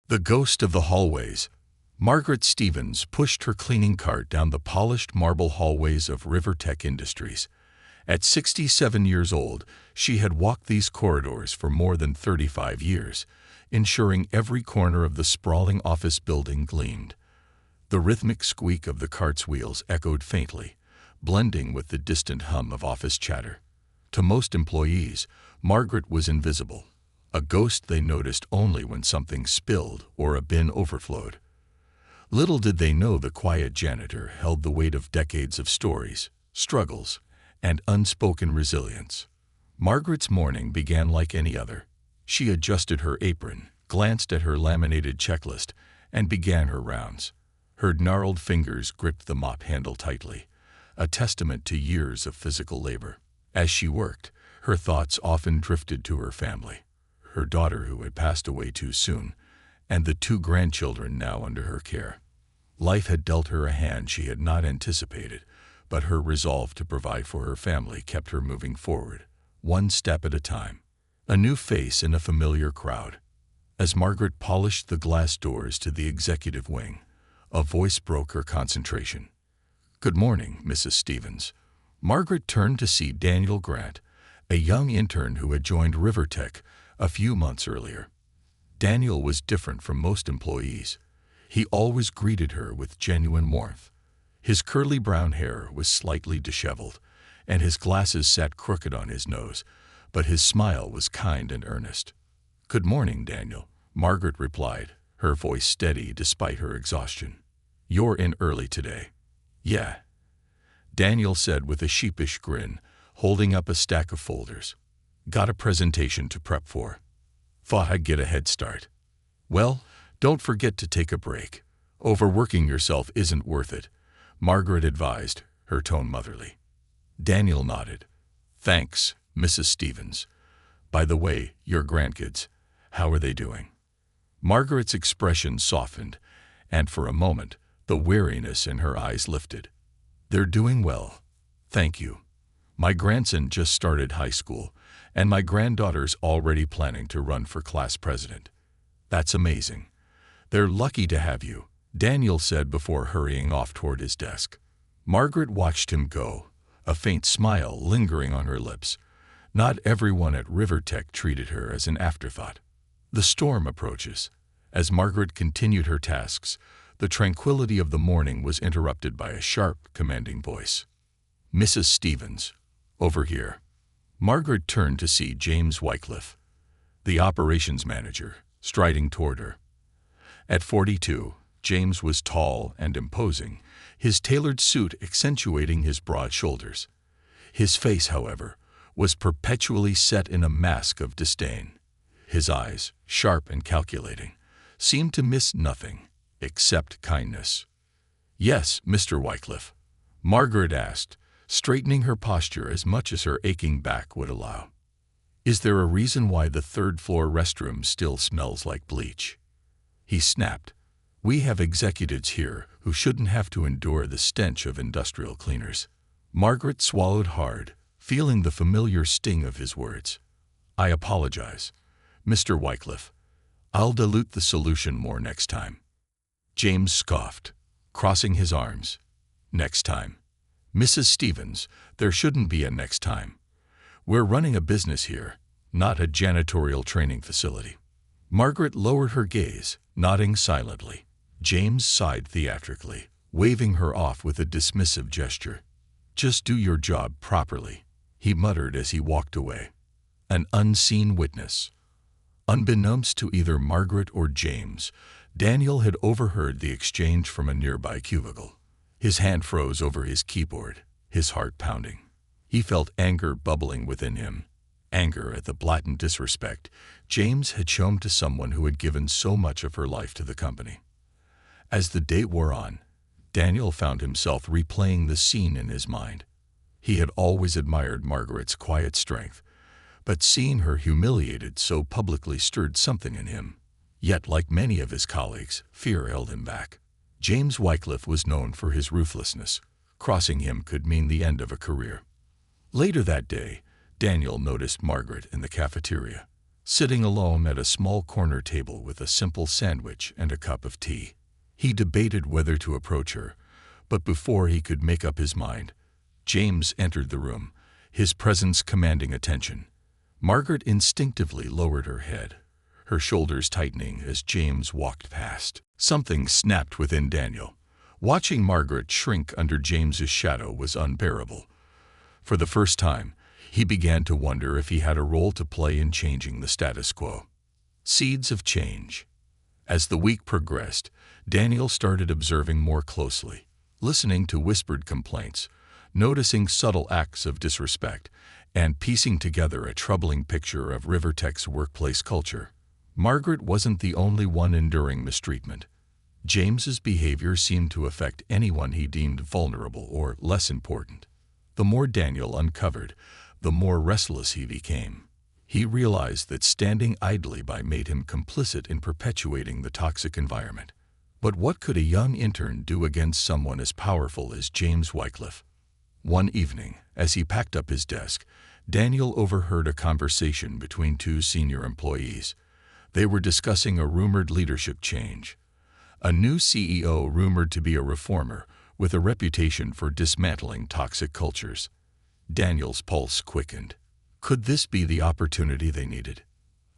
The ghost of the hallways. Margaret Stevens pushed her cleaning cart down the polished marble hallways of Rivertech Industries. At 67 years old, she had walked these corridors for more than 35 years, ensuring every corner of the sprawling office building gleamed. The rhythmic squeak of the cart's wheels echoed faintly, blending with the distant hum of office chatter. To most employees, Margaret was invisible, a ghost they noticed only when something spilled or a bin overflowed. Little did they know the quiet janitor held the weight of decades of stories, struggles, and unspoken resilience. Margaret's morning began like any other. She adjusted her apron, glanced at her laminated checklist, and began her rounds. Her gnarled fingers gripped the mop handle tightly, a testament to years of physical labor. As she worked, her thoughts often drifted to her family, her daughter who had passed away too soon, and the 2 grandchildren now under her care. Life had dealt her a hand she had not anticipated, but her resolve to provide for her family kept her moving forward, one step at a time. A new face in a familiar crowd. As Margaret polished the glass doors to the executive wing, a voice broke her concentration. "Good morning, Mrs. Stevens." Margaret turned to see Daniel Grant, a young intern who had joined Rivertech a few months earlier. Daniel was different from most employees. He always greeted her with genuine warmth. His curly brown hair was slightly disheveled, and his glasses sat crooked on his nose, but his smile was kind and earnest. "Good morning, Daniel," Margaret replied, her voice steady despite her exhaustion. "You're in early today." "Yeah," Daniel said with a sheepish grin, holding up a stack of folders. "Got a presentation to prep for. Thought I'd get a head start." "Well, don't forget to take a break. Overworking yourself isn't worth it," Margaret advised, her tone motherly. Daniel nodded. "Thanks, Mrs. Stevens. By the way, your grandkids, how are they doing?" Margaret's expression softened, and for a moment, the weariness in her eyes lifted. "They're doing well, thank you. My grandson just started high school, and my granddaughter's already planning to run for class president. That's amazing. They're lucky to have you," Daniel said before hurrying off toward his desk. Margaret watched him go, a faint smile lingering on her lips. Not everyone at Rivertech treated her as an afterthought. The storm approaches. As Margaret continued her tasks, the tranquility of the morning was interrupted by a sharp, commanding voice. "Mrs. Stevens, over here." Margaret turned to see James Wycliffe, the operations manager, striding toward her. At 42, James was tall and imposing, his tailored suit accentuating his broad shoulders. His face, however, was perpetually set in a mask of disdain. His eyes, sharp and calculating, seemed to miss nothing except kindness. "Yes, Mr. Wycliffe?" Margaret asked, straightening her posture as much as her aching back would allow. "Is there a reason why the third-floor restroom still smells like bleach?" He snapped. "We have executives here who shouldn't have to endure the stench of industrial cleaners." Margaret swallowed hard, feeling the familiar sting of his words. "I apologize, Mr. Wycliffe. I'll dilute the solution more next time." James scoffed, crossing his arms. "Next time? Mrs. Stevens, there shouldn't be a next time. We're running a business here, not a janitorial training facility." Margaret lowered her gaze, nodding silently. James sighed theatrically, waving her off with a dismissive gesture. "Just do your job properly," he muttered as he walked away. An unseen witness. Unbeknownst to either Margaret or James, Daniel had overheard the exchange from a nearby cubicle. His hand froze over his keyboard, his heart pounding. He felt anger bubbling within him. Anger at the blatant disrespect James had shown to someone who had given so much of her life to the company. As the day wore on, Daniel found himself replaying the scene in his mind. He had always admired Margaret's quiet strength, but seeing her humiliated so publicly stirred something in him. Yet, like many of his colleagues, fear held him back. James Wycliffe was known for his ruthlessness. Crossing him could mean the end of a career. Later that day, Daniel noticed Margaret in the cafeteria, sitting alone at a small corner table with a simple sandwich and a cup of tea. He debated whether to approach her, but before he could make up his mind, James entered the room, his presence commanding attention. Margaret instinctively lowered her head, her shoulders tightening as James walked past. Something snapped within Daniel. Watching Margaret shrink under James's shadow was unbearable. For the first time, he began to wonder if he had a role to play in changing the status quo. Seeds of change. As the week progressed, Daniel started observing more closely, listening to whispered complaints, noticing subtle acts of disrespect, and piecing together a troubling picture of Rivertech's workplace culture. Margaret wasn't the only one enduring mistreatment. James's behavior seemed to affect anyone he deemed vulnerable or less important. The more Daniel uncovered, the more restless he became. He realized that standing idly by made him complicit in perpetuating the toxic environment. But what could a young intern do against someone as powerful as James Wycliffe? One evening, as he packed up his desk, Daniel overheard a conversation between two senior employees. They were discussing a rumored leadership change. A new CEO rumored to be a reformer with a reputation for dismantling toxic cultures. Daniel's pulse quickened. Could this be the opportunity they needed?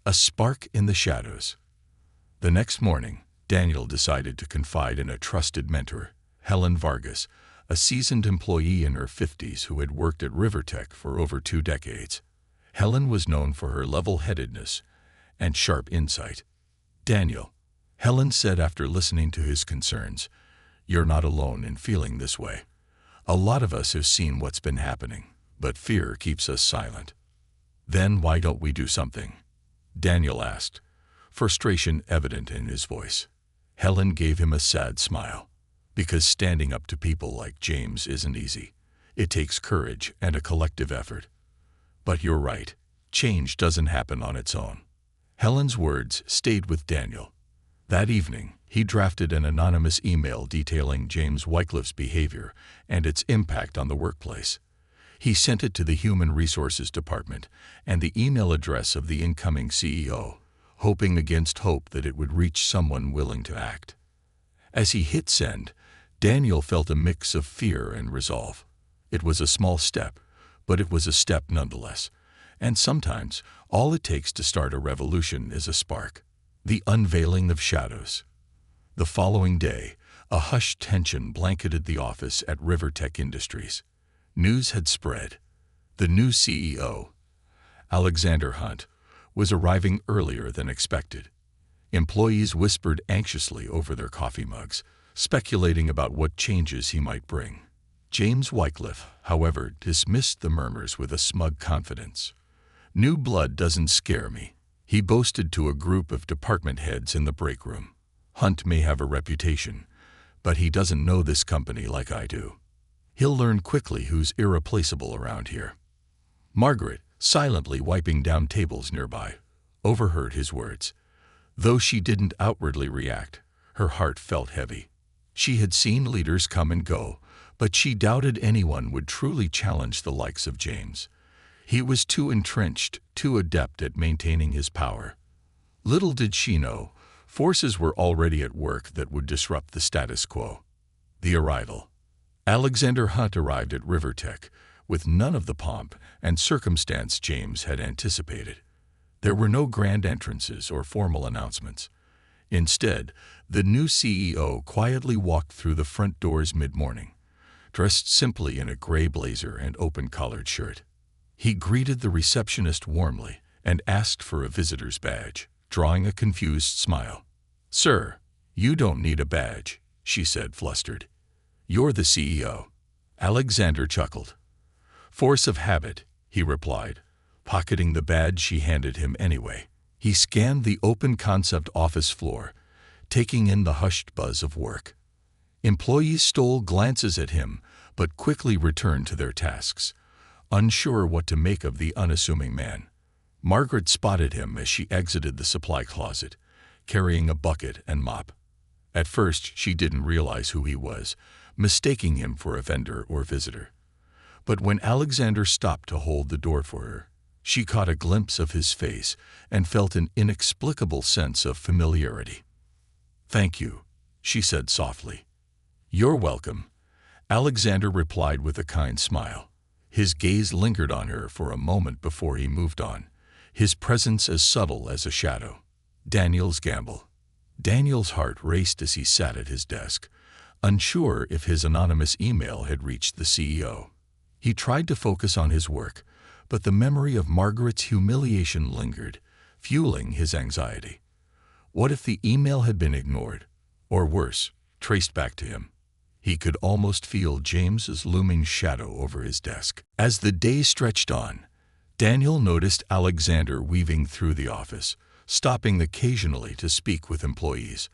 A spark in the shadows. The next morning, Daniel decided to confide in a trusted mentor, Helen Vargas, a seasoned employee in her 50s who had worked at Rivertech for over 2 decades. Helen was known for her level-headedness and sharp insight. Daniel, Helen said after listening to his concerns, "You're not alone in feeling this way. A lot of us have seen what's been happening, but fear keeps us silent." "Then why don't we do something?" Daniel asked, frustration evident in his voice. Helen gave him a sad smile. "Because standing up to people like James isn't easy. It takes courage and a collective effort. But you're right, change doesn't happen on its own." Helen's words stayed with Daniel. That evening, he drafted an anonymous email detailing James Wycliffe's behavior and its impact on the workplace. He sent it to the Human Resources Department and the email address of the incoming CEO, hoping against hope that it would reach someone willing to act. As he hit send, Daniel felt a mix of fear and resolve. It was a small step, but it was a step nonetheless. And sometimes, all it takes to start a revolution is a spark. The unveiling of shadows. The following day, a hushed tension blanketed the office at Rivertech Industries. News had spread. The new CEO, Alexander Hunt, was arriving earlier than expected. Employees whispered anxiously over their coffee mugs, speculating about what changes he might bring. James Wycliffe, however, dismissed the murmurs with a smug confidence. "New blood doesn't scare me," he boasted to a group of department heads in the break room. "Hunt may have a reputation, but he doesn't know this company like I do. He'll learn quickly who's irreplaceable around here." Margaret, silently wiping down tables nearby, overheard his words. Though she didn't outwardly react, her heart felt heavy. She had seen leaders come and go, but she doubted anyone would truly challenge the likes of James. He was too entrenched, too adept at maintaining his power. Little did she know, forces were already at work that would disrupt the status quo. The arrival. Alexander Hunt arrived at Rivertech with none of the pomp and circumstance James had anticipated. There were no grand entrances or formal announcements. Instead, the new CEO quietly walked through the front doors mid-morning, dressed simply in a gray blazer and open-collared shirt. He greeted the receptionist warmly and asked for a visitor's badge, drawing a confused smile. "Sir, you don't need a badge," she said, flustered. "You're the CEO." Alexander chuckled. "Force of habit," he replied, pocketing the badge she handed him anyway. He scanned the open-concept office floor, taking in the hushed buzz of work. Employees stole glances at him, but quickly returned to their tasks, unsure what to make of the unassuming man. Margaret spotted him as she exited the supply closet, carrying a bucket and mop. At first, she didn't realize who he was, mistaking him for a vendor or visitor. But when Alexander stopped to hold the door for her, She caught a glimpse of his face and felt an inexplicable sense of familiarity. "Thank you," she said softly. "You're welcome," Alexander replied with a kind smile. His gaze lingered on her for a moment before he moved on, his presence as subtle as a shadow. Daniel's gamble. Daniel's heart raced as he sat at his desk, unsure if his anonymous email had reached the CEO. He tried to focus on his work, but the memory of Margaret's humiliation lingered, fueling his anxiety. What if the email had been ignored, or worse, traced back to him? He could almost feel James's looming shadow over his desk. As the day stretched on, Daniel noticed Alexander weaving through the office, stopping occasionally to speak with employees.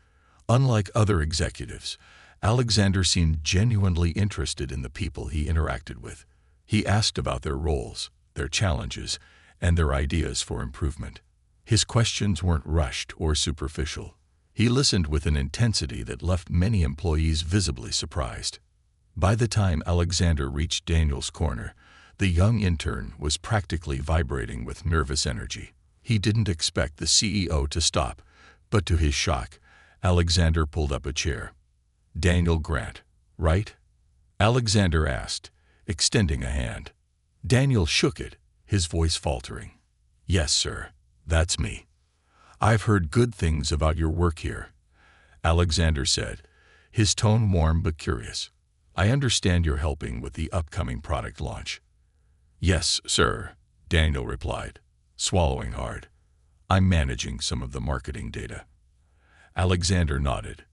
Unlike other executives, Alexander seemed genuinely interested in the people he interacted with. He asked about their roles, their challenges, and their ideas for improvement. His questions weren't rushed or superficial. He listened with an intensity that left many employees visibly surprised. By the time Alexander reached Daniel's corner, the young intern was practically vibrating with nervous energy. He didn't expect the CEO to stop, but to his shock, Alexander pulled up a chair. "Daniel Grant, right?" Alexander asked, extending a hand. Daniel shook it, his voice faltering. "Yes, sir, that's me. I've heard good things about your work here," Alexander said, his tone warm but curious. "I understand you're helping with the upcoming product launch." "Yes, sir," Daniel replied, swallowing hard. "I'm managing some of the marketing data." Alexander nodded.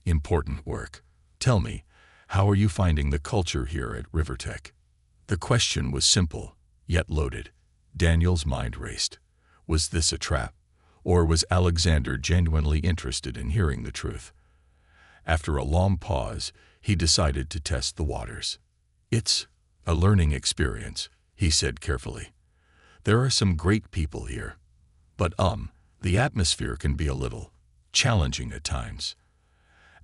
"Important work. Tell me, how are you finding the culture here at Rivertech?" The question was simple, yet loaded. Daniel's mind raced. Was this a trap? Or was Alexander genuinely interested in hearing the truth? After a long pause, he decided to test the waters. "It's a learning experience," he said carefully. "There are some great people here, but the atmosphere can be a little challenging at times."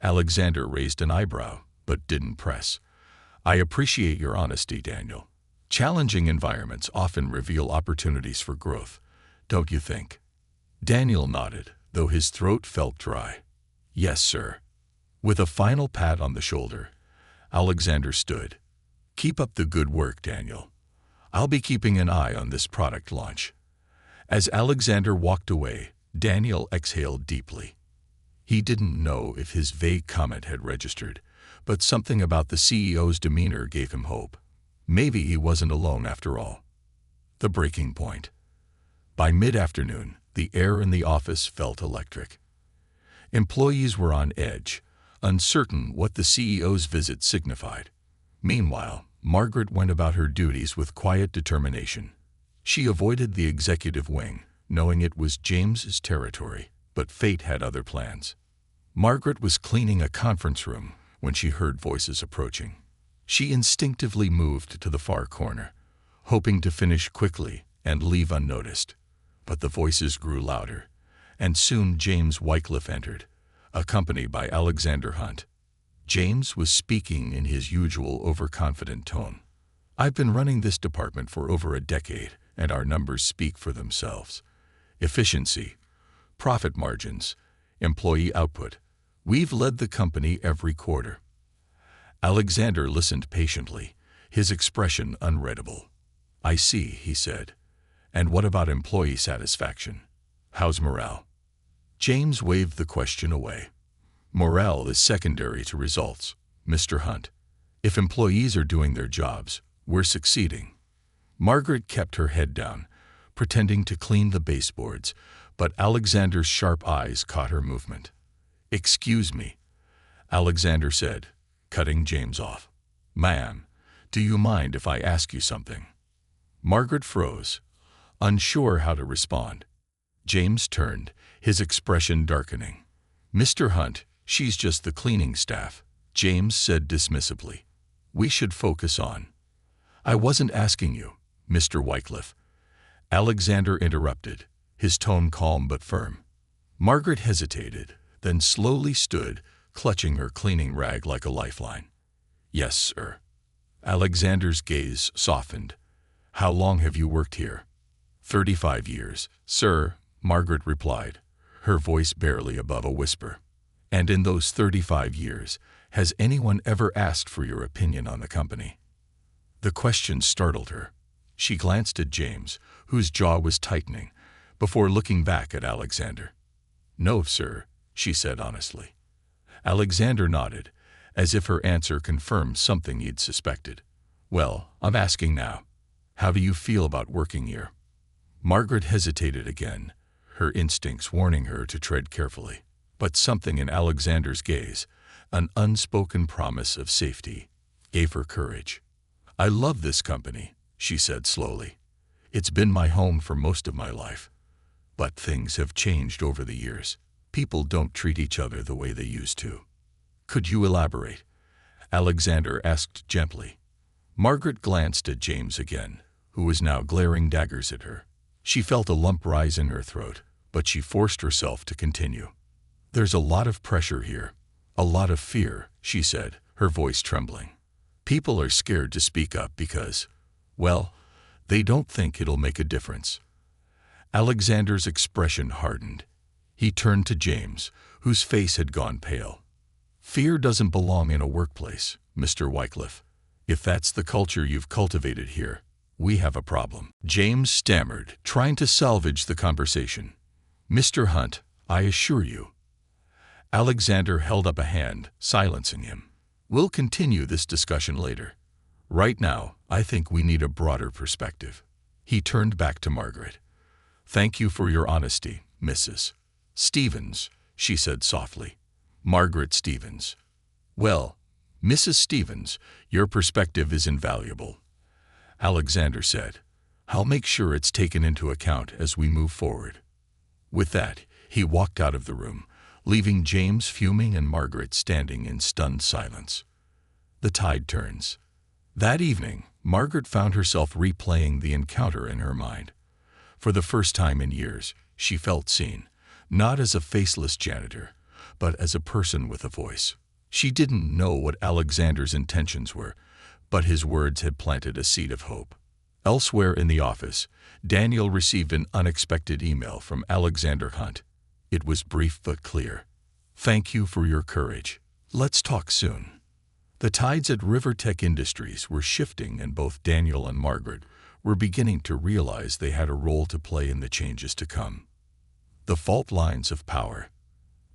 Alexander raised an eyebrow, but didn't press. "I appreciate your honesty, Daniel. Challenging environments often reveal opportunities for growth, don't you think?" Daniel nodded, though his throat felt dry. "Yes, sir." With a final pat on the shoulder, Alexander stood. "Keep up the good work, Daniel. I'll be keeping an eye on this product launch." As Alexander walked away, Daniel exhaled deeply. He didn't know if his vague comment had registered, but something about the CEO's demeanor gave him hope. Maybe he wasn't alone after all. The breaking point. By mid-afternoon, the air in the office felt electric. Employees were on edge, uncertain what the CEO's visit signified. Meanwhile, Margaret went about her duties with quiet determination. She avoided the executive wing, knowing it was James's territory, but fate had other plans. Margaret was cleaning a conference room when she heard voices approaching. She instinctively moved to the far corner, hoping to finish quickly and leave unnoticed. But the voices grew louder, and soon James Wycliffe entered, accompanied by Alexander Hunt. James was speaking in his usual overconfident tone. "I've been running this department for over a decade, and our numbers speak for themselves. Efficiency, profit margins, employee output. We've led the company every quarter." Alexander listened patiently, his expression unreadable. "I see," he said. "And what about employee satisfaction? How's morale?" James waved the question away. "Morale is secondary to results, Mr. Hunt. If employees are doing their jobs, we're succeeding." Margaret kept her head down, pretending to clean the baseboards, but Alexander's sharp eyes caught her movement. "Excuse me," Alexander said, cutting James off. "Ma'am, do you mind if I ask you something?" Margaret froze, unsure how to respond. James turned, his expression darkening. "Mr. Hunt, she's just the cleaning staff," James said dismissively. "We should focus on—" "I wasn't asking you, Mr. Wycliffe," Alexander interrupted, his tone calm but firm. Margaret hesitated, then slowly stood, clutching her cleaning rag like a lifeline. "Yes, sir." Alexander's gaze softened. "How long have you worked here?" "35 years, sir," Margaret replied, her voice barely above a whisper. "And in those 35 years, has anyone ever asked for your opinion on the company?" The question startled her. She glanced at James, whose jaw was tightening, before looking back at Alexander. "No, sir," she said honestly. Alexander nodded, as if her answer confirmed something he'd suspected. "Well, I'm asking now. How do you feel about working here?" Margaret hesitated again, her instincts warning her to tread carefully. But something in Alexander's gaze, an unspoken promise of safety, gave her courage. "I love this company," she said slowly. "It's been my home for most of my life. But things have changed over the years. People don't treat each other the way they used to." "Could you elaborate?" Alexander asked gently. Margaret glanced at James again, who was now glaring daggers at her. She felt a lump rise in her throat, but she forced herself to continue. "There's a lot of pressure here, a lot of fear," she said, her voice trembling. "People are scared to speak up because, well, they don't think it'll make a difference." Alexander's expression hardened. He turned to James, whose face had gone pale. "Fear doesn't belong in a workplace, Mr. Wycliffe. If that's the culture you've cultivated here, we have a problem." James stammered, trying to salvage the conversation. "Mr. Hunt, I assure you." Alexander held up a hand, silencing him. "We'll continue this discussion later. Right now, I think we need a broader perspective." He turned back to Margaret. "Thank you for your honesty, Mrs. Stevens," she said softly. "Margaret Stevens." "Well, Mrs. Stevens, your perspective is invaluable," Alexander said. "I'll make sure it's taken into account as we move forward." With that, he walked out of the room, leaving James fuming and Margaret standing in stunned silence. The tide turns. That evening, Margaret found herself replaying the encounter in her mind. For the first time in years, she felt seen, not as a faceless janitor, but as a person with a voice. She didn't know what Alexander's intentions were, but his words had planted a seed of hope. Elsewhere in the office, Daniel received an unexpected email from Alexander Hunt. It was brief but clear. "Thank you for your courage. Let's talk soon." The tides at Rivertech Industries were shifting, and both Daniel and Margaret were beginning to realize they had a role to play in the changes to come. The fault lines of power.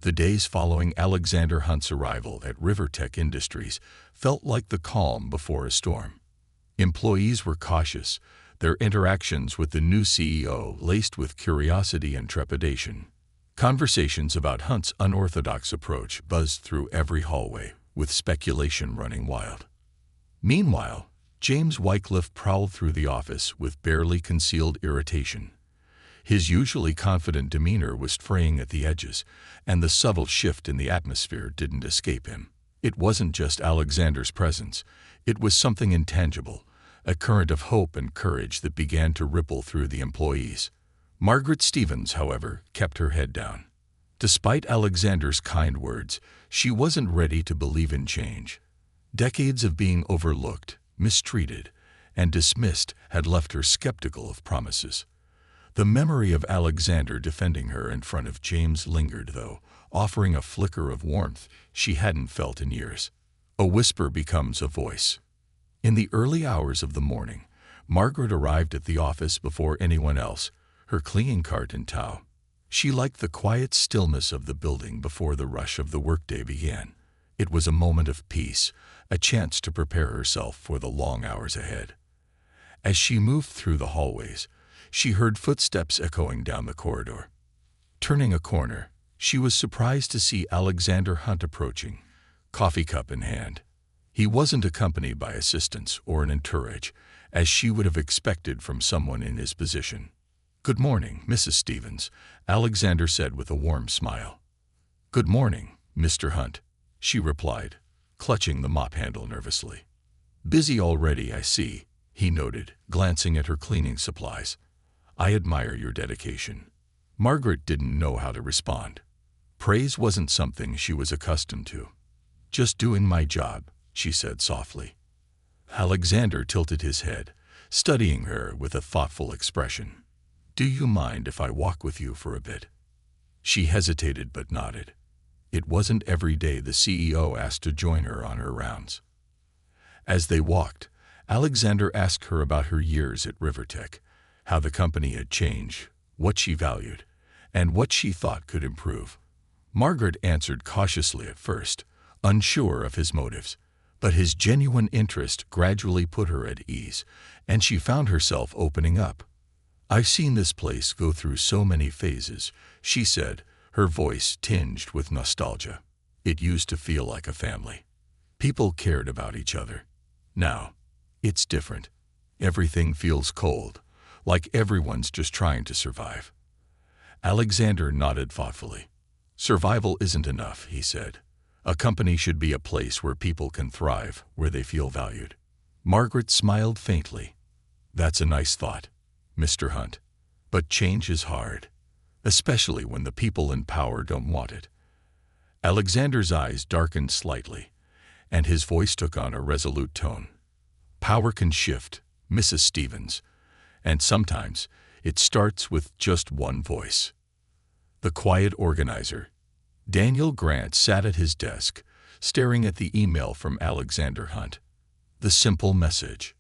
The days following Alexander Hunt's arrival at Rivertech Industries felt like the calm before a storm. Employees were cautious, their interactions with the new CEO laced with curiosity and trepidation. Conversations about Hunt's unorthodox approach buzzed through every hallway, with speculation running wild. Meanwhile, James Wycliffe prowled through the office with barely concealed irritation. His usually confident demeanor was fraying at the edges, and the subtle shift in the atmosphere didn't escape him. It wasn't just Alexander's presence, it was something intangible, a current of hope and courage that began to ripple through the employees. Margaret Stevens, however, kept her head down. Despite Alexander's kind words, she wasn't ready to believe in change. Decades of being overlooked, mistreated, and dismissed had left her skeptical of promises. The memory of Alexander defending her in front of James lingered, though, offering a flicker of warmth she hadn't felt in years. A whisper becomes a voice. In the early hours of the morning, Margaret arrived at the office before anyone else, her cleaning cart in tow. She liked the quiet stillness of the building before the rush of the workday began. It was a moment of peace, a chance to prepare herself for the long hours ahead. As she moved through the hallways, she heard footsteps echoing down the corridor. Turning a corner, she was surprised to see Alexander Hunt approaching, coffee cup in hand. He wasn't accompanied by assistants or an entourage, as she would have expected from someone in his position. "Good morning, Mrs. Stevens," Alexander said with a warm smile. "Good morning, Mr. Hunt," she replied, clutching the mop handle nervously. "Busy already, I see," he noted, glancing at her cleaning supplies. "I admire your dedication." Margaret didn't know how to respond. Praise wasn't something she was accustomed to. "Just doing my job," she said softly. Alexander tilted his head, studying her with a thoughtful expression. "Do you mind if I walk with you for a bit?" She hesitated but nodded. It wasn't every day the CEO asked to join her on her rounds. As they walked, Alexander asked her about her years at Rivertech, how the company had changed, what she valued, and what she thought could improve. Margaret answered cautiously at first, unsure of his motives, but his genuine interest gradually put her at ease, and she found herself opening up. "I've seen this place go through so many phases," she said, her voice tinged with nostalgia. "It used to feel like a family. People cared about each other. Now, it's different. Everything feels cold, like everyone's just trying to survive." Alexander nodded thoughtfully. "Survival isn't enough," he said. "A company should be a place where people can thrive, where they feel valued." Margaret smiled faintly. "That's a nice thought, Mr. Hunt. But change is hard, especially when the people in power don't want it." Alexander's eyes darkened slightly, and his voice took on a resolute tone. "Power can shift, Mrs. Stevens, and sometimes it starts with just one voice." The quiet organizer, Daniel Grant, sat at his desk, staring at the email from Alexander Hunt. The simple message,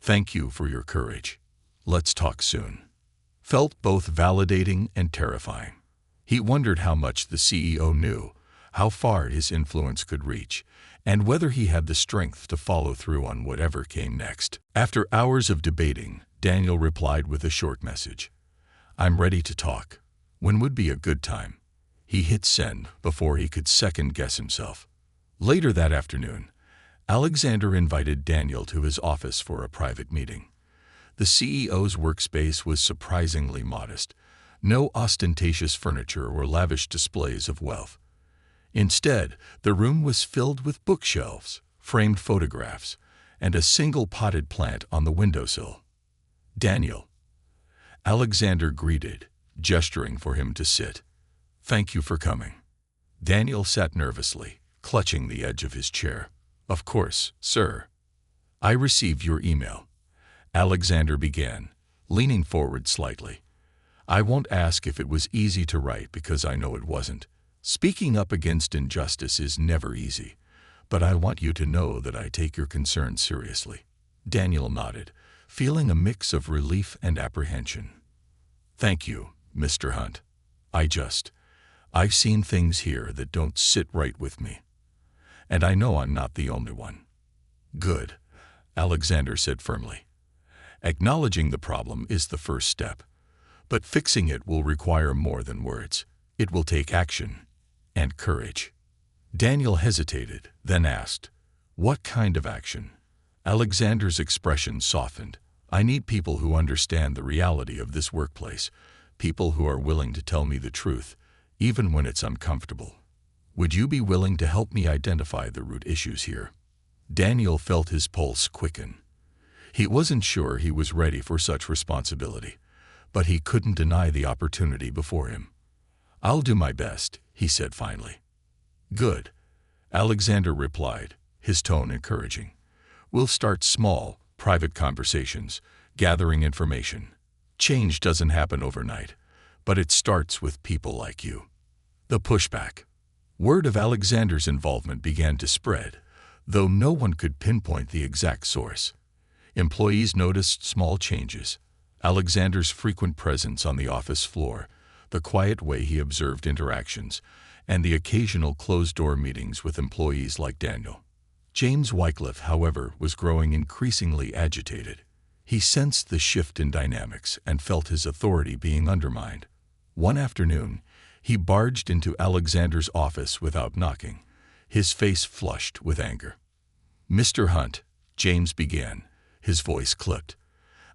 "Thank you for your courage. Let's talk soon," felt both validating and terrifying. He wondered how much the CEO knew, how far his influence could reach, and whether he had the strength to follow through on whatever came next. After hours of debating, Daniel replied with a short message. "I'm ready to talk. When would be a good time?" He hit send before he could second-guess himself. Later that afternoon, Alexander invited Daniel to his office for a private meeting. The CEO's workspace was surprisingly modest. No ostentatious furniture or lavish displays of wealth. Instead, the room was filled with bookshelves, framed photographs, and a single potted plant on the windowsill. "Daniel," Alexander greeted, gesturing for him to sit. "Thank you for coming." Daniel sat nervously, clutching the edge of his chair. "Of course, sir. I received your email," Alexander began, leaning forward slightly. "I won't ask if it was easy to write because I know it wasn't. Speaking up against injustice is never easy, but I want you to know that I take your concerns seriously." Daniel nodded, feeling a mix of relief and apprehension. "Thank you, Mr. Hunt. I've seen things here that don't sit right with me. And I know I'm not the only one." "Good," Alexander said firmly. "Acknowledging the problem is the first step, but fixing it will require more than words. It will take action and courage." Daniel hesitated, then asked, "What kind of action?" Alexander's expression softened. "I need people who understand the reality of this workplace, people who are willing to tell me the truth, even when it's uncomfortable. Would you be willing to help me identify the root issues here?" Daniel felt his pulse quicken. He wasn't sure he was ready for such responsibility, but he couldn't deny the opportunity before him. "I'll do my best," he said finally. "Good," Alexander replied, his tone encouraging. "We'll start small, private conversations, gathering information. Change doesn't happen overnight, but it starts with people like you." The pushback. Word of Alexander's involvement began to spread, though no one could pinpoint the exact source. Employees noticed small changes: Alexander's frequent presence on the office floor, the quiet way he observed interactions, and the occasional closed-door meetings with employees like Daniel. James Wycliffe, however, was growing increasingly agitated. He sensed the shift in dynamics and felt his authority being undermined. One afternoon, he barged into Alexander's office without knocking, his face flushed with anger. "Mr. Hunt," James began, his voice clipped,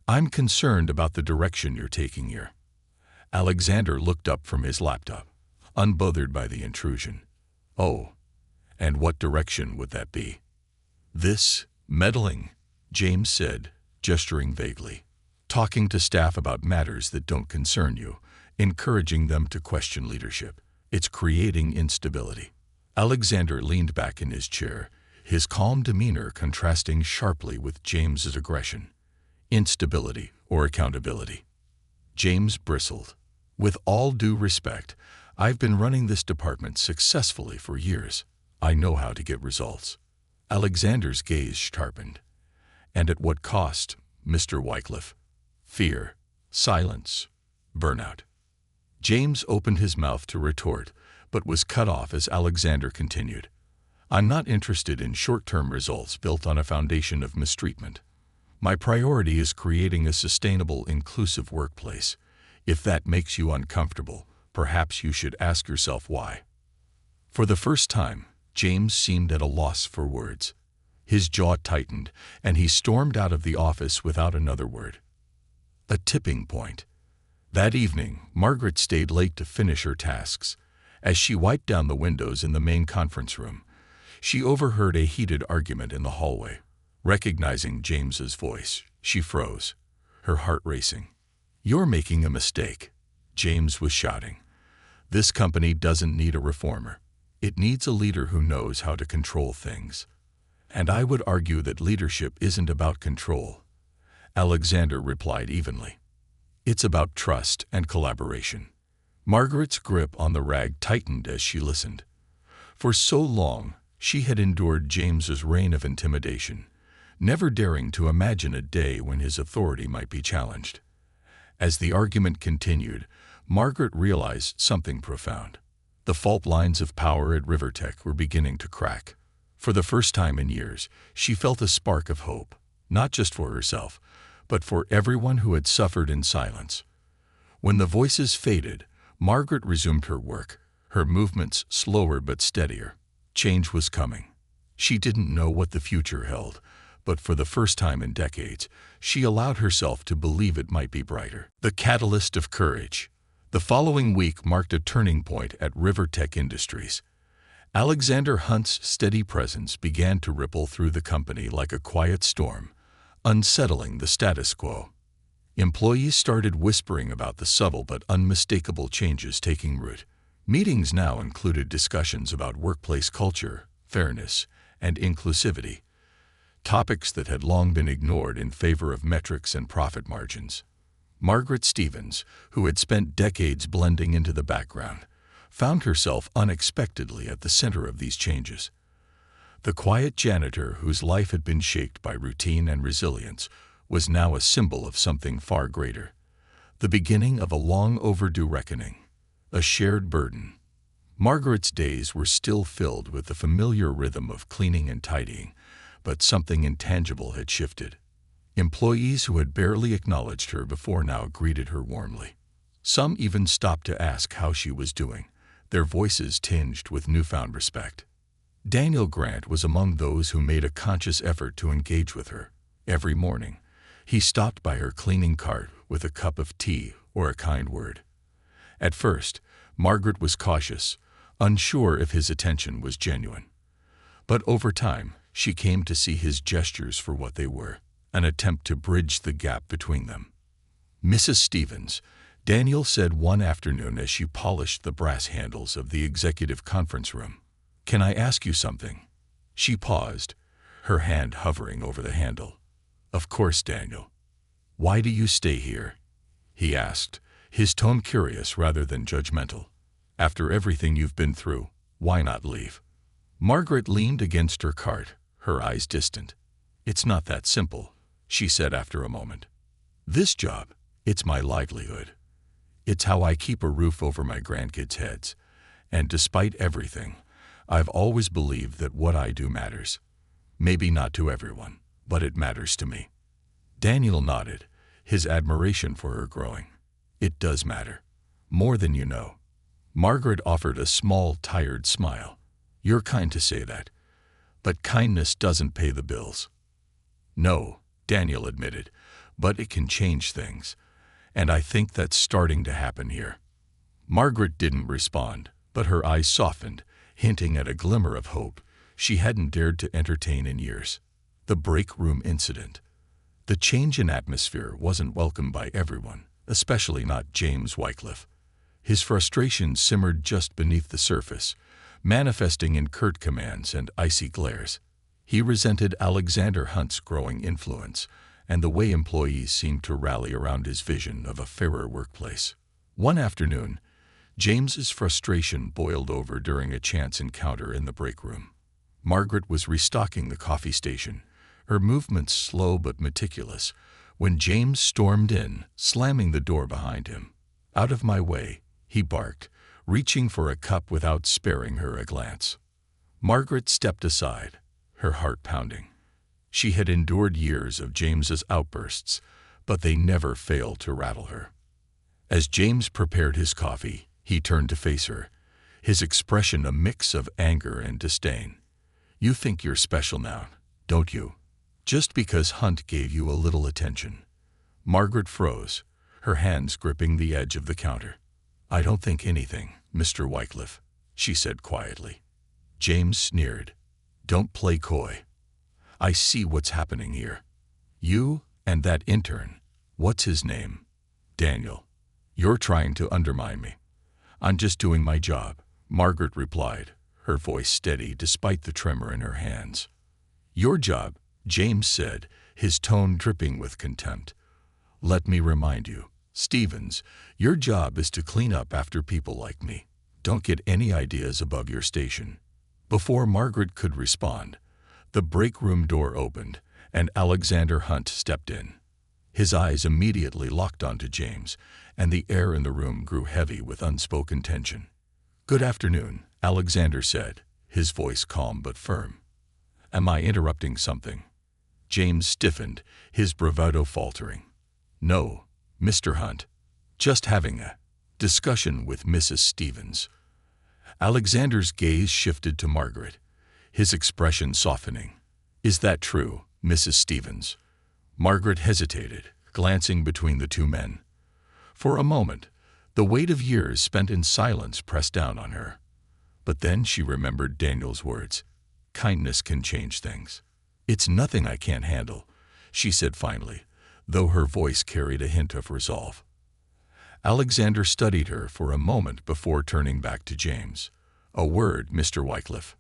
"I'm concerned about the direction you're taking here." Alexander looked up from his laptop, unbothered by the intrusion. "Oh, and what direction would that be?" "This, meddling," James said, gesturing vaguely. "Talking to staff about matters that don't concern you, encouraging them to question leadership. It's creating instability." Alexander leaned back in his chair, his calm demeanor contrasting sharply with James's aggression. "Instability or accountability?" James bristled. With all due respect, I've been running this department successfully for years. I know how to get results. Alexander's gaze sharpened. And at what cost, Mr. Wycliffe? Fear, silence, burnout. James opened his mouth to retort, but was cut off as Alexander continued. I'm not interested in short-term results built on a foundation of mistreatment. My priority is creating a sustainable, inclusive workplace. If that makes you uncomfortable, perhaps you should ask yourself why. For the first time, James seemed at a loss for words. His jaw tightened, and he stormed out of the office without another word. A tipping point. That evening, Margaret stayed late to finish her tasks. As she wiped down the windows in the main conference room, she overheard a heated argument in the hallway. Recognizing James's voice, she froze, her heart racing. "You're making a mistake," James was shouting. "This company doesn't need a reformer. It needs a leader who knows how to control things. And I would argue that leadership isn't about control," Alexander replied evenly. "It's about trust and collaboration." Margaret's grip on the rag tightened as she listened. For so long, she had endured James's reign of intimidation, never daring to imagine a day when his authority might be challenged. As the argument continued, Margaret realized something profound. The fault lines of power at Rivertech were beginning to crack. For the first time in years, she felt a spark of hope, not just for herself, but for everyone who had suffered in silence. When the voices faded, Margaret resumed her work, her movements slower but steadier. Change was coming. She didn't know what the future held, but for the first time in decades, she allowed herself to believe it might be brighter. The catalyst of courage. The following week marked a turning point at Rivertech Industries. Alexander Hunt's steady presence began to ripple through the company like a quiet storm, unsettling the status quo. Employees started whispering about the subtle but unmistakable changes taking root. Meetings now included discussions about workplace culture, fairness, and inclusivity, topics that had long been ignored in favor of metrics and profit margins. Margaret Stevens, who had spent decades blending into the background, found herself unexpectedly at the center of these changes. The quiet janitor whose life had been shaped by routine and resilience was now a symbol of something far greater, the beginning of a long overdue reckoning, a shared burden. Margaret's days were still filled with the familiar rhythm of cleaning and tidying, but something intangible had shifted. Employees who had barely acknowledged her before now greeted her warmly. Some even stopped to ask how she was doing, their voices tinged with newfound respect. Daniel Grant was among those who made a conscious effort to engage with her. Every morning, he stopped by her cleaning cart with a cup of tea or a kind word. At first, Margaret was cautious, unsure if his attention was genuine. But over time, she came to see his gestures for what they were, an attempt to bridge the gap between them. "Mrs. Stevens," Daniel said one afternoon as she polished the brass handles of the executive conference room, "can I ask you something?" She paused, her hand hovering over the handle. "Of course, Daniel." "Why do you stay here?" he asked, his tone curious rather than judgmental. "After everything you've been through, why not leave?" Margaret leaned against her cart, her eyes distant. "It's not that simple," she said after a moment. "This job, it's my livelihood. It's how I keep a roof over my grandkids' heads. And despite everything, I've always believed that what I do matters. Maybe not to everyone, but it matters to me." Daniel nodded, his admiration for her growing. "It does matter. More than you know." Margaret offered a small, tired smile. "You're kind to say that. But kindness doesn't pay the bills." "No," Daniel admitted, "but it can change things. And I think that's starting to happen here." Margaret didn't respond, but her eyes softened, hinting at a glimmer of hope she hadn't dared to entertain in years. The break room incident. The change in atmosphere wasn't welcomed by everyone, especially not James Wycliffe. His frustration simmered just beneath the surface, manifesting in curt commands and icy glares. He resented Alexander Hunt's growing influence, and the way employees seemed to rally around his vision of a fairer workplace. One afternoon, James's frustration boiled over during a chance encounter in the break room. Margaret was restocking the coffee station, her movements slow but meticulous, when James stormed in, slamming the door behind him. "Out of my way," he barked, reaching for a cup without sparing her a glance. Margaret stepped aside, her heart pounding. She had endured years of James's outbursts, but they never failed to rattle her. As James prepared his coffee, he turned to face her, his expression a mix of anger and disdain. "You think you're special now, don't you? Just because Hunt gave you a little attention." Margaret froze, her hands gripping the edge of the counter. "I don't think anything, Mr. Wycliffe," she said quietly. James sneered. "Don't play coy. I see what's happening here. You and that intern, what's his name? Daniel. You're trying to undermine me." "I'm just doing my job," Margaret replied, her voice steady despite the tremor in her hands. "Your job," James said, his tone dripping with contempt. "Let me remind you, Stevens, your job is to clean up after people like me. Don't get any ideas above your station." Before Margaret could respond, the break room door opened, and Alexander Hunt stepped in. His eyes immediately locked onto James, and the air in the room grew heavy with unspoken tension. "Good afternoon," Alexander said, his voice calm but firm. "Am I interrupting something?" James stiffened, his bravado faltering. "No, Mr. Hunt. Just having a discussion with Mrs. Stevens." Alexander's gaze shifted to Margaret, his expression softening. "Is that true, Mrs. Stevens?" Margaret hesitated, glancing between the two men. For a moment, the weight of years spent in silence pressed down on her. But then she remembered Daniel's words. "Kindness can change things." "It's nothing I can't handle," she said finally, though her voice carried a hint of resolve. Alexander studied her for a moment before turning back to James. "A word, Mr. Wycliffe."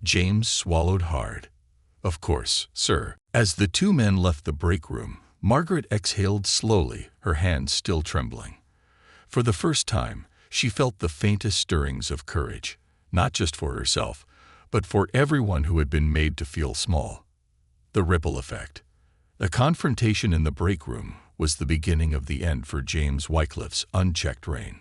James swallowed hard. "Of course, sir." As the two men left the break room, Margaret exhaled slowly, her hands still trembling. For the first time, she felt the faintest stirrings of courage, not just for herself, but for everyone who had been made to feel small. The ripple effect. A confrontation in the break room was the beginning of the end for James Wycliffe's unchecked reign.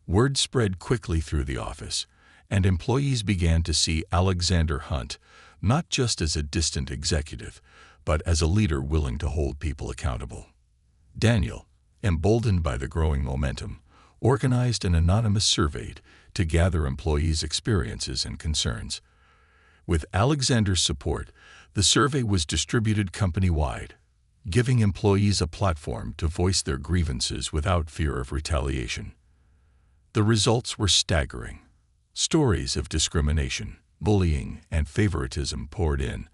Word spread quickly through the office, and employees began to see Alexander Hunt not just as a distant executive, but as a leader willing to hold people accountable. Daniel, emboldened by the growing momentum, organized an anonymous survey to gather employees' experiences and concerns. With Alexander's support, the survey was distributed company-wide, giving employees a platform to voice their grievances without fear of retaliation. The results were staggering. Stories of discrimination, bullying, and favoritism poured in,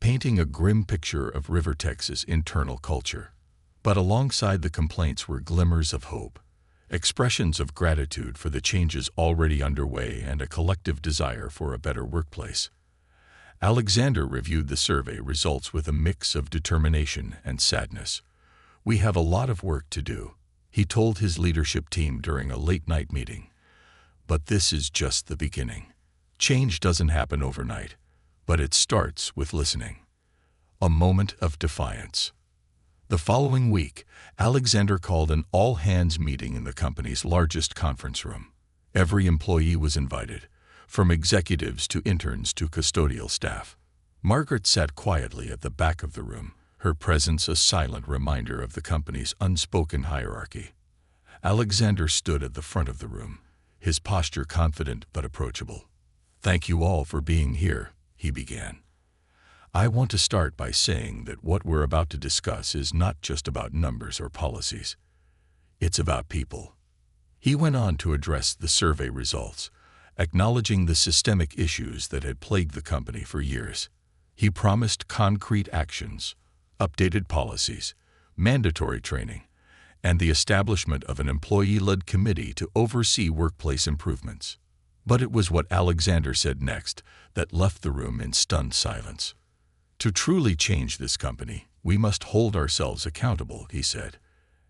painting a grim picture of River, Texas' internal culture. But alongside the complaints were glimmers of hope, expressions of gratitude for the changes already underway and a collective desire for a better workplace. Alexander reviewed the survey results with a mix of determination and sadness. "We have a lot of work to do," he told his leadership team during a late-night meeting. "But this is just the beginning. Change doesn't happen overnight, but it starts with listening." A moment of defiance. The following week, Alexander called an all-hands meeting in the company's largest conference room. Every employee was invited, from executives to interns to custodial staff. Margaret sat quietly at the back of the room, her presence a silent reminder of the company's unspoken hierarchy. Alexander stood at the front of the room, his posture confident but approachable. "Thank you all for being here," he began. "I want to start by saying that what we're about to discuss is not just about numbers or policies. It's about people." He went on to address the survey results, acknowledging the systemic issues that had plagued the company for years. He promised concrete actions, updated policies, mandatory training, and the establishment of an employee-led committee to oversee workplace improvements. But it was what Alexander said next that left the room in stunned silence. To truly change this company, We must hold ourselves accountable, he said.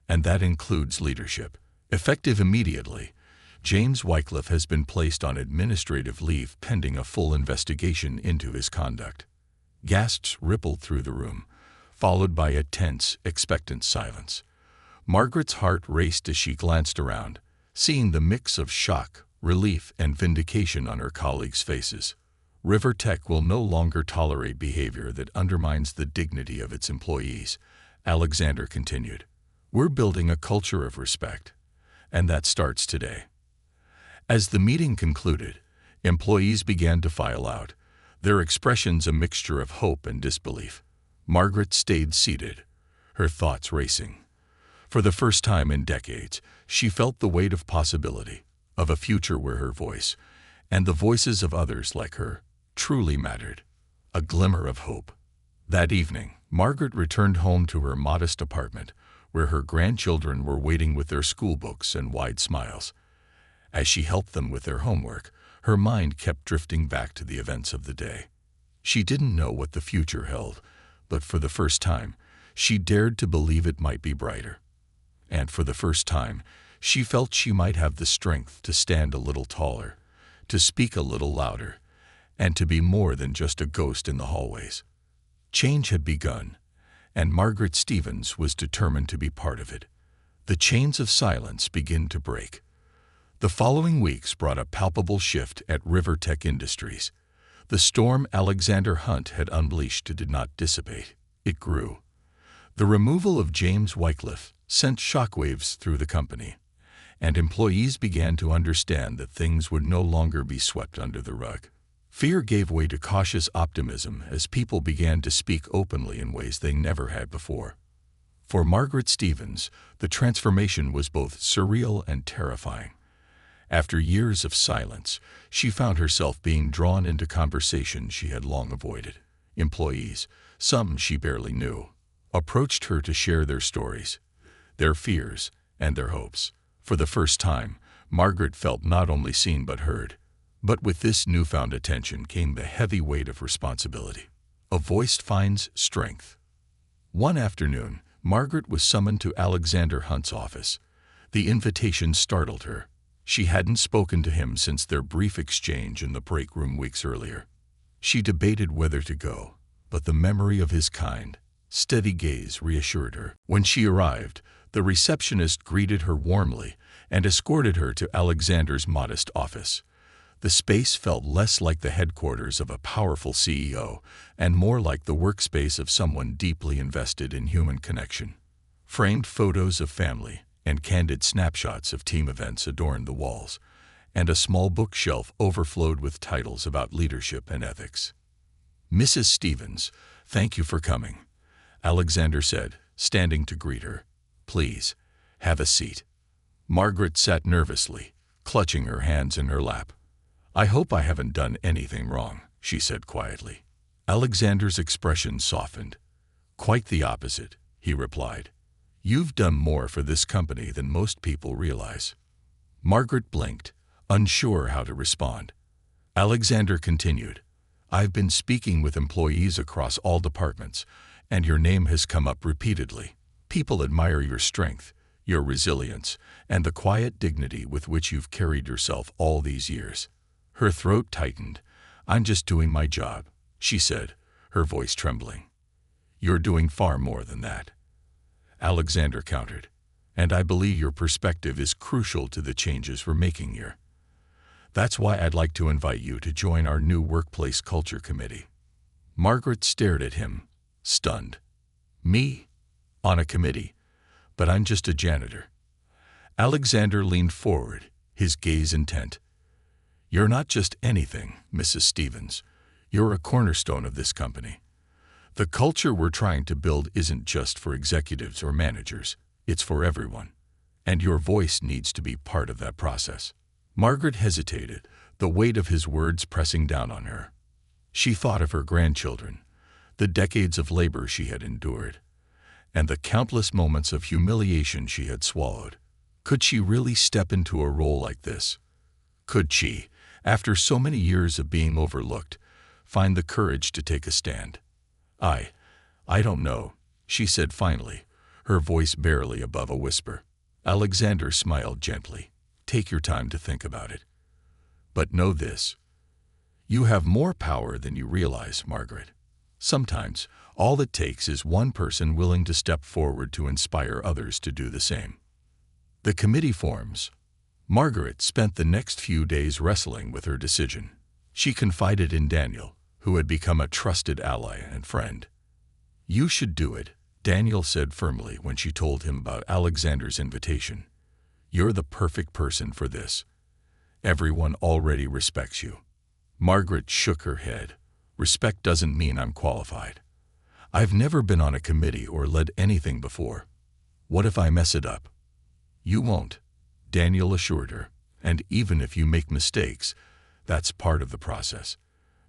And that includes leadership. Effective immediately, James Wycliffe has been placed on administrative leave pending a full investigation into his conduct. Gasps rippled through the room, followed by a tense, expectant silence. Margaret's heart raced as she glanced around, seeing the mix of shock, relief, and vindication on her colleagues' faces. River Tech will no longer tolerate behavior that undermines the dignity of its employees, Alexander continued. We're building a culture of respect, and that starts today. As the meeting concluded, employees began to file out, their expressions a mixture of hope and disbelief. Margaret stayed seated, her thoughts racing. For the first time in decades, she felt the weight of possibility, of a future where her voice, and the voices of others like her, truly mattered. A glimmer of hope. That evening, Margaret returned home to her modest apartment, where her grandchildren were waiting with their school books and wide smiles. As she helped them with their homework, her mind kept drifting back to the events of the day. She didn't know what the future held, but for the first time, she dared to believe it might be brighter. And for the first time, she felt she might have the strength to stand a little taller, to speak a little louder, and to be more than just a ghost in the hallways. Change had begun, and Margaret Stevens was determined to be part of it. The chains of silence began to break. The following weeks brought a palpable shift at River Tech Industries. The storm Alexander Hunt had unleashed did not dissipate. It grew. The removal of James Wycliffe sent shockwaves through the company, and employees began to understand that things would no longer be swept under the rug. Fear gave way to cautious optimism as people began to speak openly in ways they never had before. For Margaret Stevens, the transformation was both surreal and terrifying. After years of silence, she found herself being drawn into conversations she had long avoided. Employees, some she barely knew, approached her to share their stories, their fears, and their hopes. For the first time, Margaret felt not only seen but heard. But with this newfound attention came the heavy weight of responsibility. A voice finds strength. One afternoon, Margaret was summoned to Alexander Hunt's office. The invitation startled her. She hadn't spoken to him since their brief exchange in the break room weeks earlier. She debated whether to go, but the memory of his kind, steady gaze reassured her. When she arrived, the receptionist greeted her warmly and escorted her to Alexander's modest office. The space felt less like the headquarters of a powerful CEO and more like the workspace of someone deeply invested in human connection. Framed photos of family and candid snapshots of team events adorned the walls, and a small bookshelf overflowed with titles about leadership and ethics. "Mrs. Stevens, thank you for coming," Alexander said, standing to greet her. "Please, have a seat." Margaret sat nervously, clutching her hands in her lap. "I hope I haven't done anything wrong," she said quietly. Alexander's expression softened. "Quite the opposite," he replied. "You've done more for this company than most people realize." Margaret blinked, unsure how to respond. Alexander continued, "I've been speaking with employees across all departments, and your name has come up repeatedly. People admire your strength, your resilience, and the quiet dignity with which you've carried yourself all these years." Her throat tightened. "I'm just doing my job," she said, her voice trembling. "You're doing far more than that," Alexander countered, "and I believe your perspective is crucial to the changes we're making here. That's why I'd like to invite you to join our new Workplace Culture Committee." Margaret stared at him, stunned. "Me? On a committee? But I'm just a janitor." Alexander leaned forward, his gaze intent. "You're not just anything, Mrs. Stevens. You're a cornerstone of this company. The culture we're trying to build isn't just for executives or managers, it's for everyone. And your voice needs to be part of that process." Margaret hesitated, the weight of his words pressing down on her. She thought of her grandchildren, the decades of labor she had endured, and the countless moments of humiliation she had swallowed. Could she really step into a role like this? Could she, after so many years of being overlooked, find the courage to take a stand? I don't know," she said finally, her voice barely above a whisper. Alexander smiled gently. Take your time to think about it. But know this. You have more power than you realize, Margaret. Sometimes, all it takes is one person willing to step forward to inspire others to do the same. The committee forms. Margaret spent the next few days wrestling with her decision. She confided in Daniel, who had become a trusted ally and friend. You should do it, Daniel said firmly when she told him about Alexander's invitation. You're the perfect person for this. Everyone already respects you. Margaret shook her head. Respect doesn't mean I'm qualified. I've never been on a committee or led anything before. What if I mess it up? You won't, Daniel assured her. And even if you make mistakes, that's part of the process.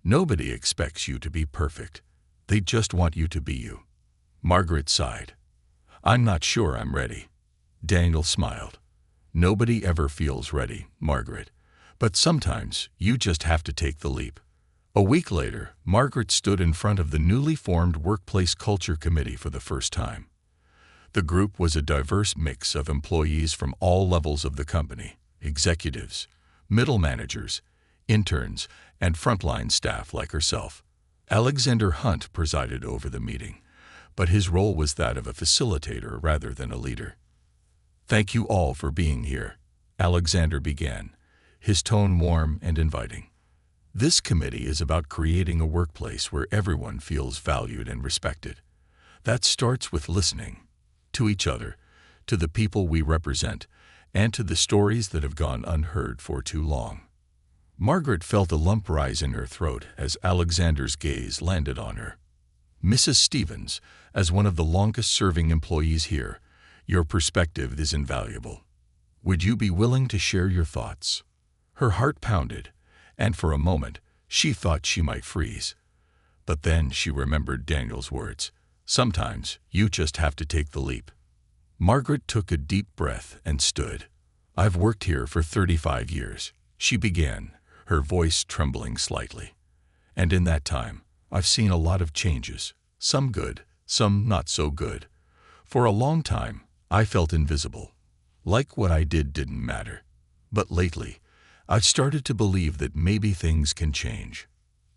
Nobody expects you to be perfect. They just want you to be you. Margaret sighed. I'm not sure I'm ready. Daniel smiled. Nobody ever feels ready, Margaret. But sometimes you just have to take the leap. A week later, Margaret stood in front of the newly formed Workplace Culture Committee for the first time. The group was a diverse mix of employees from all levels of the company, executives, middle managers, interns, and frontline staff like herself. Alexander Hunt presided over the meeting, but his role was that of a facilitator rather than a leader. Thank you all for being here, Alexander began, his tone warm and inviting. This committee is about creating a workplace where everyone feels valued and respected. That starts with listening to each other, to the people we represent, and to the stories that have gone unheard for too long. Margaret felt a lump rise in her throat as Alexander's gaze landed on her. Mrs. Stevens, as one of the longest-serving employees here, your perspective is invaluable. Would you be willing to share your thoughts? Her heart pounded, and for a moment, she thought she might freeze. But then she remembered Daniel's words. Sometimes, you just have to take the leap. Margaret took a deep breath and stood. I've worked here for 35 years, she began, her voice trembling slightly. And in that time, I've seen a lot of changes, some good, some not so good. For a long time, I felt invisible, like what I did didn't matter. But lately, I've started to believe that maybe things can change.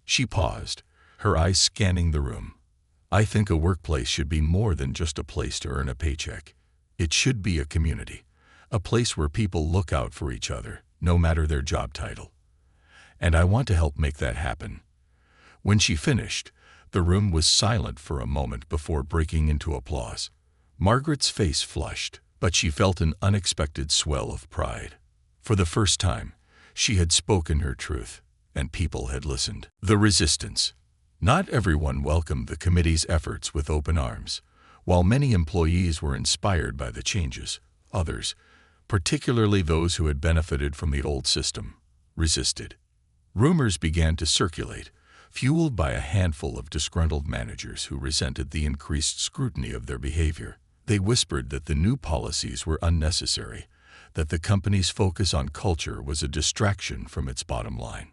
She paused, her eyes scanning the room. I think a workplace should be more than just a place to earn a paycheck. It should be a community, a place where people look out for each other, no matter their job title. And I want to help make that happen. When she finished, the room was silent for a moment before breaking into applause. Margaret's face flushed, but she felt an unexpected swell of pride. For the first time, she had spoken her truth, and people had listened. The resistance. Not everyone welcomed the committee's efforts with open arms. While many employees were inspired by the changes, others, particularly those who had benefited from the old system, resisted. Rumors began to circulate, fueled by a handful of disgruntled managers who resented the increased scrutiny of their behavior. They whispered that the new policies were unnecessary, that the company's focus on culture was a distraction from its bottom line.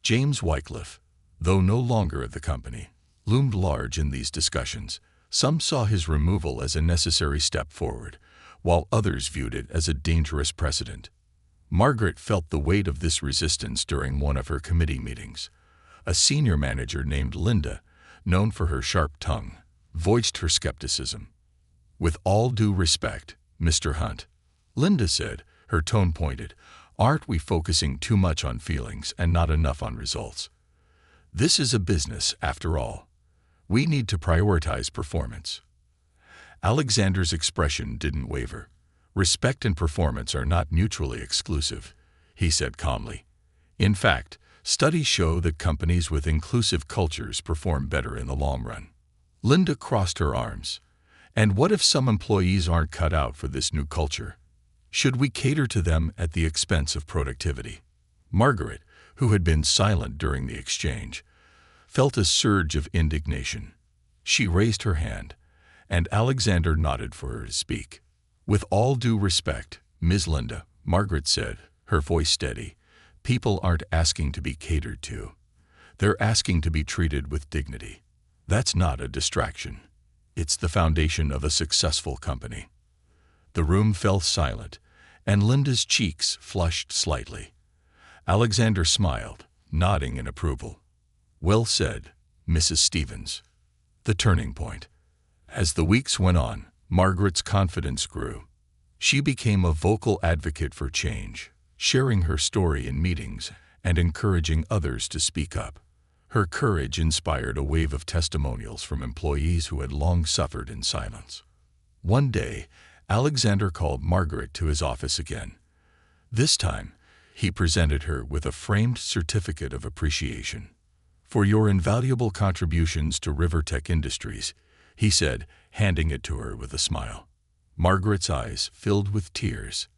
James Wycliffe, though no longer at the company, loomed large in these discussions. Some saw his removal as a necessary step forward, while others viewed it as a dangerous precedent. Margaret felt the weight of this resistance during one of her committee meetings. A senior manager named Linda, known for her sharp tongue, voiced her skepticism. With all due respect, Mr. Hunt, Linda said, her tone pointed, aren't we focusing too much on feelings and not enough on results? This is a business, after all. We need to prioritize performance. Alexander's expression didn't waver. Respect and performance are not mutually exclusive, he said calmly. In fact, studies show that companies with inclusive cultures perform better in the long run. Linda crossed her arms. And what if some employees aren't cut out for this new culture? Should we cater to them at the expense of productivity? Margaret, who had been silent during the exchange, felt a surge of indignation. She raised her hand, and Alexander nodded for her to speak. With all due respect, Ms. Linda, Margaret said, her voice steady, people aren't asking to be catered to. They're asking to be treated with dignity. That's not a distraction. It's the foundation of a successful company." The room fell silent, and Linda's cheeks flushed slightly. Alexander smiled, nodding in approval. "Well said, Mrs. Stevens." The turning point. As the weeks went on, Margaret's confidence grew. She became a vocal advocate for change, sharing her story in meetings and encouraging others to speak up. Her courage inspired a wave of testimonials from employees who had long suffered in silence. One day, Alexander called Margaret to his office again. This time, he presented her with a framed certificate of appreciation. "For your invaluable contributions to Rivertech Industries," he said, handing it to her with a smile. Margaret's eyes filled with tears.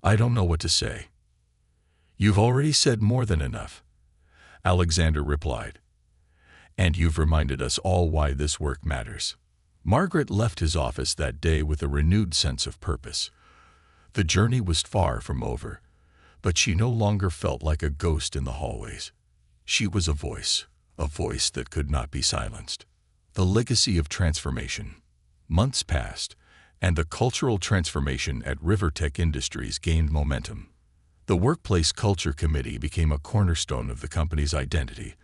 "I don't know what to say." "You've already said more than enough," Alexander replied. "And you've reminded us all why this work matters." Margaret left his office that day with a renewed sense of purpose. The journey was far from over, but she no longer felt like a ghost in the hallways. She was a voice that could not be silenced. The legacy of transformation. Months passed, and the cultural transformation at Rivertech Industries gained momentum. The Workplace Culture Committee became a cornerstone of the company's identity,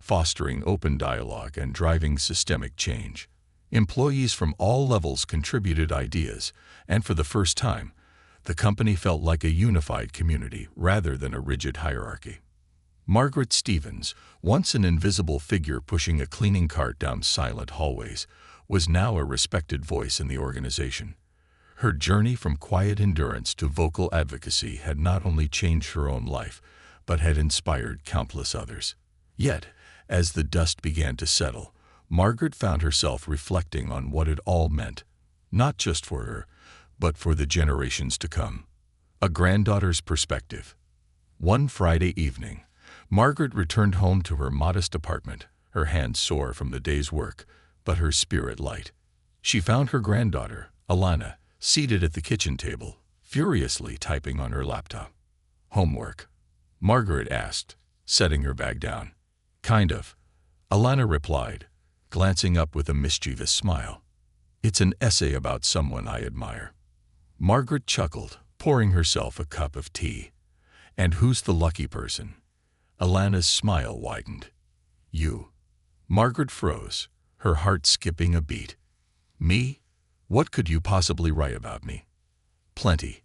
fostering open dialogue and driving systemic change. Employees from all levels contributed ideas, and for the first time, the company felt like a unified community rather than a rigid hierarchy. Margaret Stevens, once an invisible figure pushing a cleaning cart down silent hallways, was now a respected voice in the organization. Her journey from quiet endurance to vocal advocacy had not only changed her own life, but had inspired countless others. Yet, as the dust began to settle, Margaret found herself reflecting on what it all meant, not just for her, but for the generations to come. A granddaughter's perspective. One Friday evening, Margaret returned home to her modest apartment, her hands sore from the day's work, but her spirit light. She found her granddaughter, Alana, seated at the kitchen table, furiously typing on her laptop. "Homework?" Margaret asked, setting her bag down. "Kind of," Alana replied, glancing up with a mischievous smile. "It's an essay about someone I admire." Margaret chuckled, pouring herself a cup of tea. "And who's the lucky person?" Alana's smile widened. "You." Margaret froze, her heart skipping a beat. "Me? What could you possibly write about me?" "Plenty,"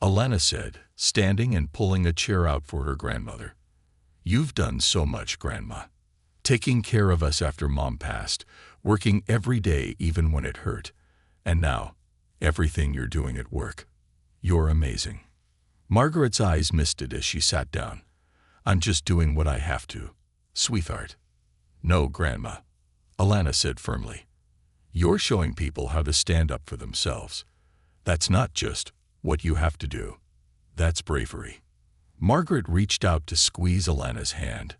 Alana said, standing and pulling a chair out for her grandmother. "You've done so much, Grandma. Taking care of us after Mom passed, working every day even when it hurt. And now, everything you're doing at work. You're amazing." Margaret's eyes misted as she sat down. "I'm just doing what I have to, sweetheart." "No, Grandma," Alana said firmly. "You're showing people how to stand up for themselves. That's not just what you have to do. That's bravery." Margaret reached out to squeeze Alana's hand,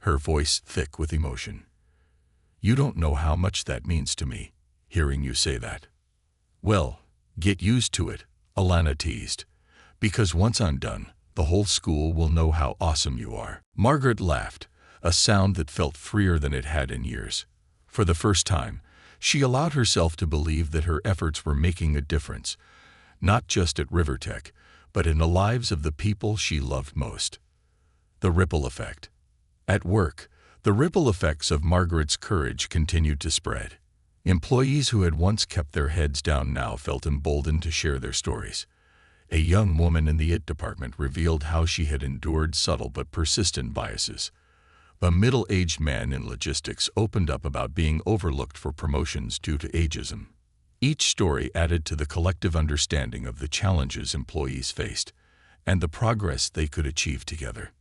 her voice thick with emotion. "You don't know how much that means to me, hearing you say that." "Well, get used to it," Alana teased, "because once I'm done, the whole school will know how awesome you are." Margaret laughed, a sound that felt freer than it had in years. For the first time, she allowed herself to believe that her efforts were making a difference, not just at Rivertech, but in the lives of the people she loved most. The ripple effect. At work, the ripple effects of Margaret's courage continued to spread. Employees who had once kept their heads down now felt emboldened to share their stories. A young woman in the IT department revealed how she had endured subtle but persistent biases. A middle-aged man in logistics opened up about being overlooked for promotions due to ageism. Each story added to the collective understanding of the challenges employees faced and the progress they could achieve together.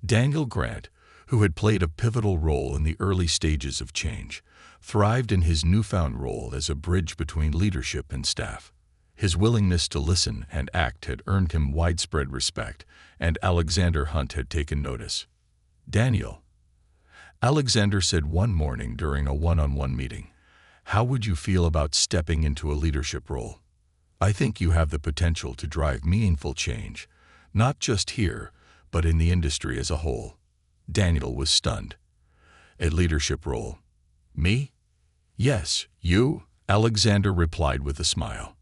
Daniel Grant, who had played a pivotal role in the early stages of change, thrived in his newfound role as a bridge between leadership and staff. His willingness to listen and act had earned him widespread respect, and Alexander Hunt had taken notice. "Daniel," Alexander said one morning during a one-on-one meeting, "how would you feel about stepping into a leadership role? I think you have the potential to drive meaningful change, not just here, but in the industry as a whole." Daniel was stunned. "A leadership role? Me?" "Yes, you," Alexander replied with a smile.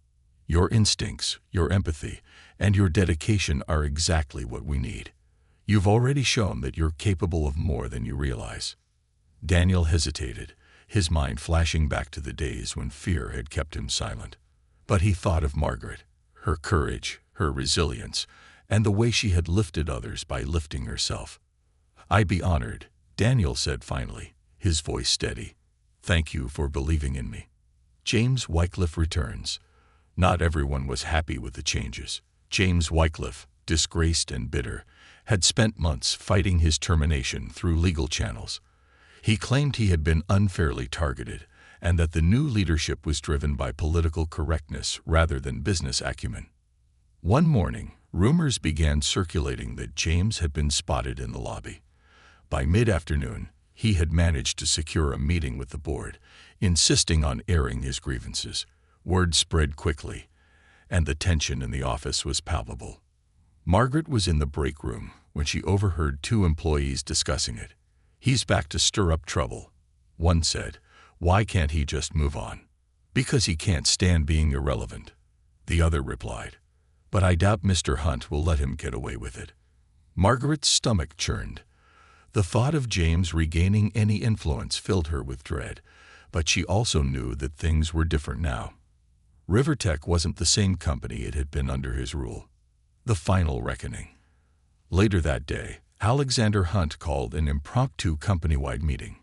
Your instincts, your empathy, and your dedication are exactly what we need. You've already shown that you're capable of more than you realize. Daniel hesitated, his mind flashing back to the days when fear had kept him silent. But he thought of Margaret, her courage, her resilience, and the way she had lifted others by lifting herself. I'd be honored, Daniel said finally, his voice steady. Thank you for believing in me. James Wycliffe returns. Not everyone was happy with the changes. James Wycliffe, disgraced and bitter, had spent months fighting his termination through legal channels. He claimed he had been unfairly targeted and that the new leadership was driven by political correctness rather than business acumen. One morning, rumors began circulating that James had been spotted in the lobby. By mid-afternoon, he had managed to secure a meeting with the board, insisting on airing his grievances. Word spread quickly, and the tension in the office was palpable. Margaret was in the break room when she overheard two employees discussing it. He's back to stir up trouble. One said, why can't he just move on? Because he can't stand being irrelevant. The other replied, but I doubt Mr. Hunt will let him get away with it. Margaret's stomach churned. The thought of James regaining any influence filled her with dread, but she also knew that things were different now. Rivertech wasn't the same company it had been under his rule. The final reckoning. Later that day, Alexander Hunt called an impromptu company-wide meeting.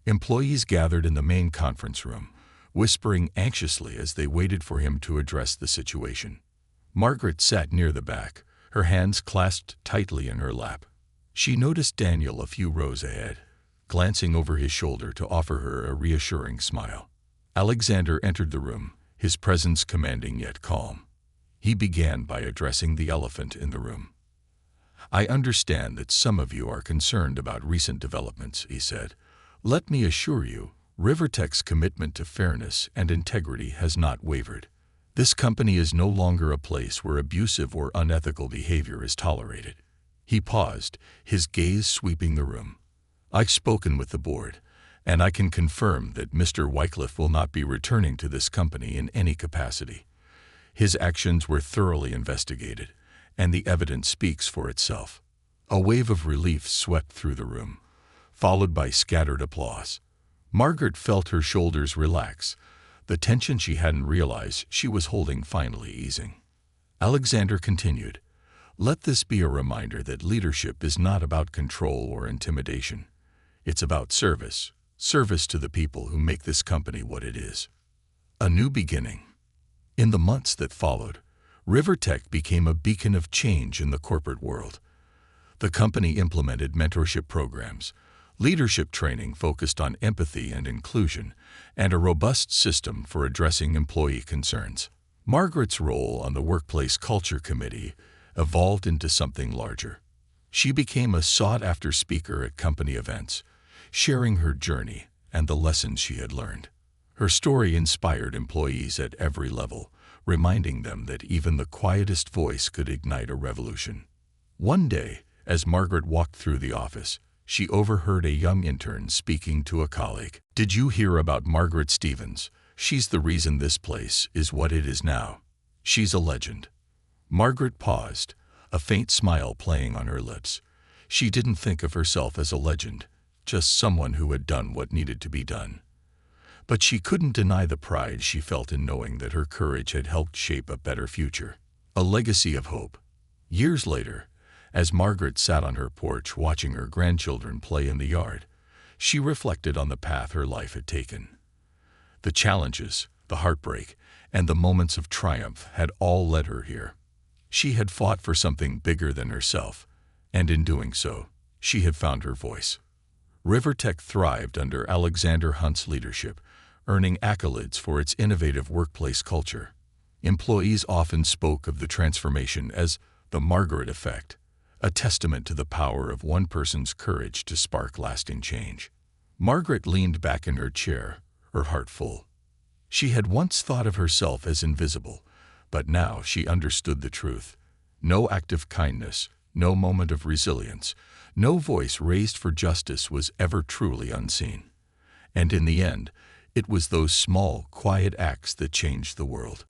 Employees gathered in the main conference room, whispering anxiously as they waited for him to address the situation. Margaret sat near the back, her hands clasped tightly in her lap. She noticed Daniel a few rows ahead, glancing over his shoulder to offer her a reassuring smile. Alexander entered the room, his presence commanding yet calm. He began by addressing the elephant in the room. I understand that some of you are concerned about recent developments, he said. Let me assure you, Rivertech's commitment to fairness and integrity has not wavered. This company is no longer a place where abusive or unethical behavior is tolerated. He paused, his gaze sweeping the room. I've spoken with the board, and I can confirm that Mr. Wycliffe will not be returning to this company in any capacity. His actions were thoroughly investigated, and the evidence speaks for itself. A wave of relief swept through the room, followed by scattered applause. Margaret felt her shoulders relax, the tension she hadn't realized she was holding finally easing. Alexander continued, let this be a reminder that leadership is not about control or intimidation. It's about service to the people who make this company what it is. A new beginning. In the months that followed, Rivertech became a beacon of change in the corporate world. The company implemented mentorship programs, leadership training focused on empathy and inclusion, and a robust system for addressing employee concerns. Margaret's role on the Workplace Culture Committee evolved into something larger. She became a sought-after speaker at company events, sharing her journey and the lessons she had learned. Her story inspired employees at every level, reminding them that even the quietest voice could ignite a revolution. One day, as Margaret walked through the office, she overheard a young intern speaking to a colleague. Did you hear about Margaret Stevens? She's the reason this place is what it is now. She's a legend. Margaret paused, a faint smile playing on her lips. She didn't think of herself as a legend, just someone who had done what needed to be done. But she couldn't deny the pride she felt in knowing that her courage had helped shape a better future, a legacy of hope. Years later, as Margaret sat on her porch watching her grandchildren play in the yard, she reflected on the path her life had taken. The challenges, the heartbreak, and the moments of triumph had all led her here. She had fought for something bigger than herself, and in doing so, she had found her voice. Rivertech thrived under Alexander Hunt's leadership, earning accolades for its innovative workplace culture. Employees often spoke of the transformation as the Margaret effect, a testament to the power of one person's courage to spark lasting change. Margaret leaned back in her chair, her heart full. She had once thought of herself as invisible, but now she understood the truth. No act of kindness, no moment of resilience, no voice raised for justice was ever truly unseen. And in the end, It was those small, quiet acts that changed the world.